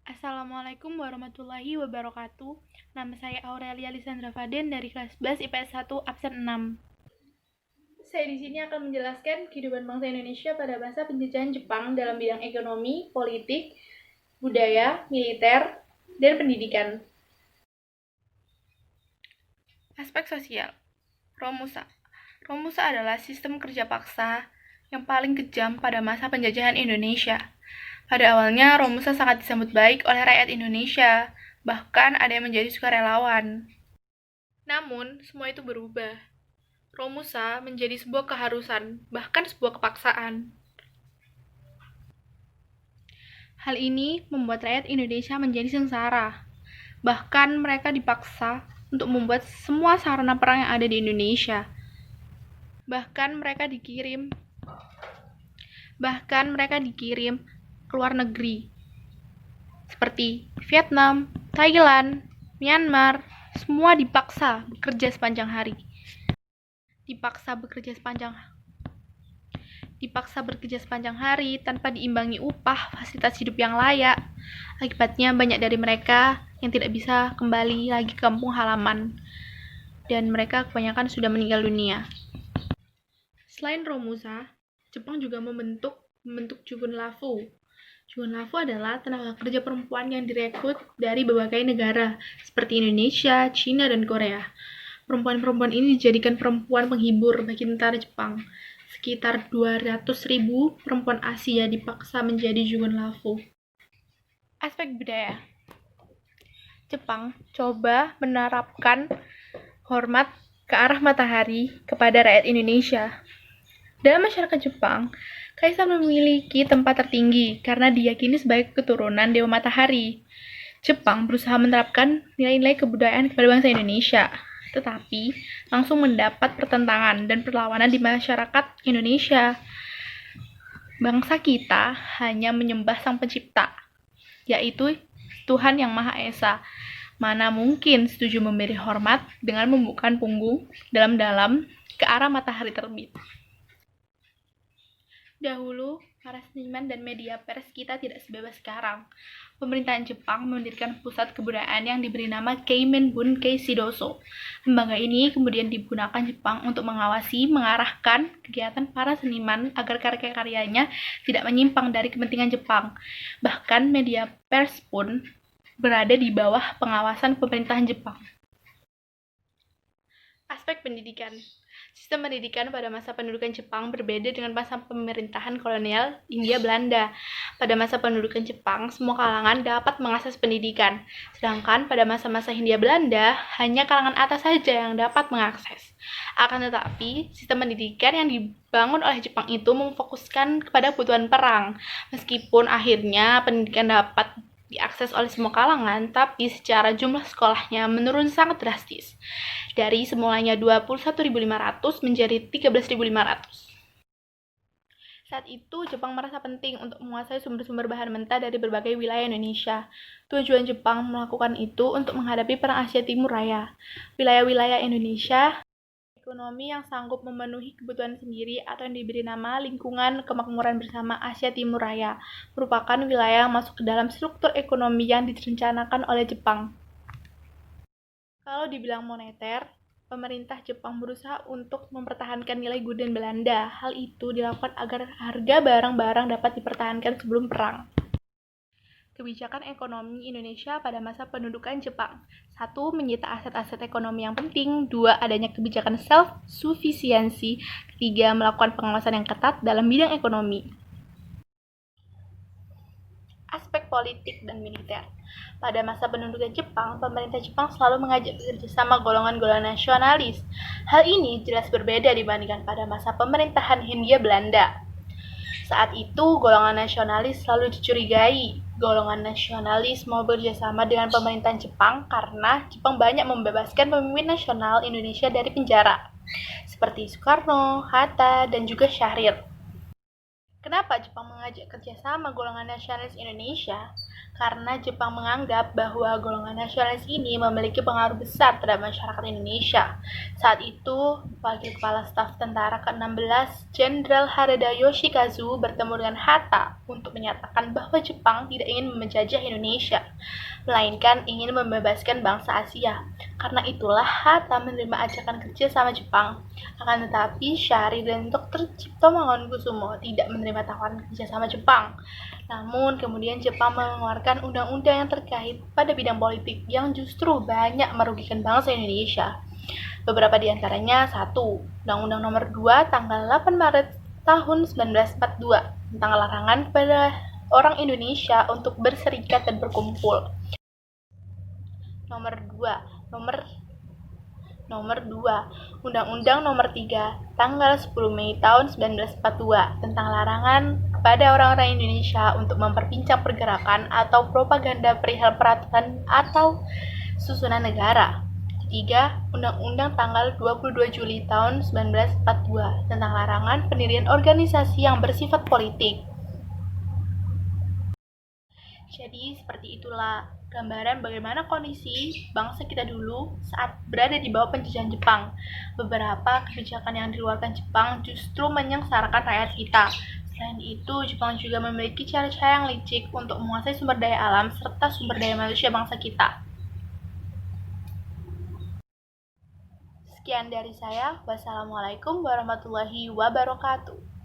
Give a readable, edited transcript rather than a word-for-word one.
Assalamualaikum warahmatullahi wabarakatuh. Nama saya Aurelia Lisandra Faden dari kelas 11 IPS 1 absen 6. Saya di sini akan menjelaskan kehidupan bangsa Indonesia pada masa penjajahan Jepang dalam bidang ekonomi, politik, budaya, militer, dan pendidikan. Aspek sosial. Romusa. Romusa adalah sistem kerja paksa yang paling kejam pada masa penjajahan Indonesia. Pada awalnya, Romusa sangat disambut baik oleh rakyat Indonesia, bahkan ada yang menjadi sukarelawan. Namun, semua itu berubah. Romusa menjadi sebuah keharusan, bahkan sebuah kepaksaan. Hal ini membuat rakyat Indonesia menjadi sengsara. Bahkan mereka dipaksa untuk membuat semua sarana perang yang ada di Indonesia. Bahkan mereka dikirim ke luar negeri, seperti Vietnam, Thailand, Myanmar, semua dipaksa bekerja sepanjang hari. Dipaksa bekerja sepanjang hari tanpa diimbangi upah, fasilitas hidup yang layak. Akibatnya banyak dari mereka yang tidak bisa kembali lagi ke kampung halaman, dan mereka kebanyakan sudah meninggal dunia. Selain Romusa, Jepang juga membentuk Jugun Lafu. Jugun Lafu adalah tenaga kerja perempuan yang direkrut dari berbagai negara, seperti Indonesia, China, dan Korea. Perempuan-perempuan ini dijadikan perempuan penghibur bagi tentara Jepang. Sekitar 200.000 perempuan Asia dipaksa menjadi Jugun Lafu. Aspek budaya. Jepang coba menerapkan hormat ke arah matahari kepada rakyat Indonesia. Dalam masyarakat Jepang, kaisar memiliki tempat tertinggi karena diyakini sebagai keturunan Dewa Matahari. Jepang berusaha menerapkan nilai-nilai kebudayaan kepada bangsa Indonesia, tetapi langsung mendapat pertentangan dan perlawanan di masyarakat Indonesia. Bangsa kita hanya menyembah Sang Pencipta, yaitu Tuhan Yang Maha Esa. Mana mungkin setuju memberi hormat dengan membungkukkan punggung dalam-dalam ke arah matahari terbit. Dahulu, para seniman dan media pers kita tidak sebebas sekarang. Pemerintahan Jepang mendirikan pusat kebudayaan yang diberi nama Keimen-bun Keishi-doso. Lembaga ini kemudian digunakan Jepang untuk mengawasi, mengarahkan kegiatan para seniman agar karya-karyanya tidak menyimpang dari kepentingan Jepang. Bahkan media pers pun berada di bawah pengawasan pemerintahan Jepang. Aspek pendidikan. Sistem pendidikan pada masa pendudukan Jepang berbeda dengan masa pemerintahan kolonial Hindia Belanda. Pada masa pendudukan Jepang, semua kalangan dapat mengakses pendidikan. Sedangkan pada masa-masa Hindia Belanda, hanya kalangan atas saja yang dapat mengakses. Akan tetapi, sistem pendidikan yang dibangun oleh Jepang itu memfokuskan kepada kebutuhan perang. Meskipun akhirnya pendidikan dapat diakses oleh semua kalangan, tapi secara jumlah sekolahnya menurun sangat drastis. Dari semulanya 21.500 menjadi 13.500. Saat itu, Jepang merasa penting untuk menguasai sumber-sumber bahan mentah dari berbagai wilayah Indonesia. Tujuan Jepang melakukan itu untuk menghadapi Perang Asia Timur Raya. Wilayah-wilayah Indonesia ekonomi yang sanggup memenuhi kebutuhan sendiri atau yang diberi nama Lingkungan Kemakmuran Bersama Asia Timur Raya merupakan wilayah yang masuk ke dalam struktur ekonomi yang direncanakan oleh Jepang. Kalau dibilang moneter, pemerintah Jepang berusaha untuk mempertahankan nilai gulden Belanda. Hal itu dilakukan agar harga barang-barang dapat dipertahankan sebelum perang. Kebijakan ekonomi Indonesia pada masa pendudukan Jepang. 1. Menyita aset-aset ekonomi yang penting. 2. Adanya kebijakan self-sufficiency. 3. Melakukan pengawasan yang ketat dalam bidang ekonomi. Aspek politik dan militer. Pada masa pendudukan Jepang, pemerintah Jepang selalu mengajak bekerjasama golongan-golongan nasionalis. Hal ini jelas berbeda dibandingkan pada masa pemerintahan Hindia Belanda. Saat itu, golongan nasionalis selalu dicurigai. Golongan nasionalis mau bekerjasama dengan pemerintahan Jepang karena Jepang banyak membebaskan pemimpin nasional Indonesia dari penjara, seperti Soekarno, Hatta, dan juga Syahrir. Kenapa Jepang mengajak kerjasama golongan nasionalis Indonesia? karena Jepang menganggap bahwa golongan nasionalis ini memiliki pengaruh besar terhadap masyarakat Indonesia. Saat itu, Wakil Kepala Staf Tentara ke-16, Jenderal Harada Yoshikazu bertemu dengan Hatta untuk menyatakan bahwa Jepang tidak ingin menjajah Indonesia, melainkan ingin membebaskan bangsa Asia. Karena itulah Hatta menerima ajakan kerja sama Jepang. Akan tetapi, Syahrir dan Dr. Cipto Mangunkusumo tidak menerima tawaran kerja sama Jepang. Namun, kemudian Jepang mengeluarkan undang-undang yang terkait pada bidang politik yang justru banyak merugikan bangsa Indonesia. Beberapa di antaranya, 1. Undang-Undang Nomor 2 tanggal 8 Maret tahun 1942 tentang larangan kepada orang Indonesia untuk berserikat dan berkumpul. Nomor 2. Nomor 2. Undang-Undang Nomor 3 tanggal 10 Mei tahun 1942 tentang larangan kepada orang-orang Indonesia untuk memperbincang pergerakan atau propaganda perihal peraturan atau susunan negara. 3. Undang-Undang tanggal 22 Juli tahun 1942 tentang larangan pendirian organisasi yang bersifat politik. Jadi seperti itulah gambaran bagaimana kondisi bangsa kita dulu saat berada di bawah penjajahan Jepang. Beberapa kebijakan yang dikeluarkan Jepang justru menyengsarakan rakyat kita. Selain itu, Jepang juga memiliki cara-cara yang licik untuk menguasai sumber daya alam serta sumber daya manusia bangsa kita. Sekian dari saya. Wassalamualaikum warahmatullahi wabarakatuh.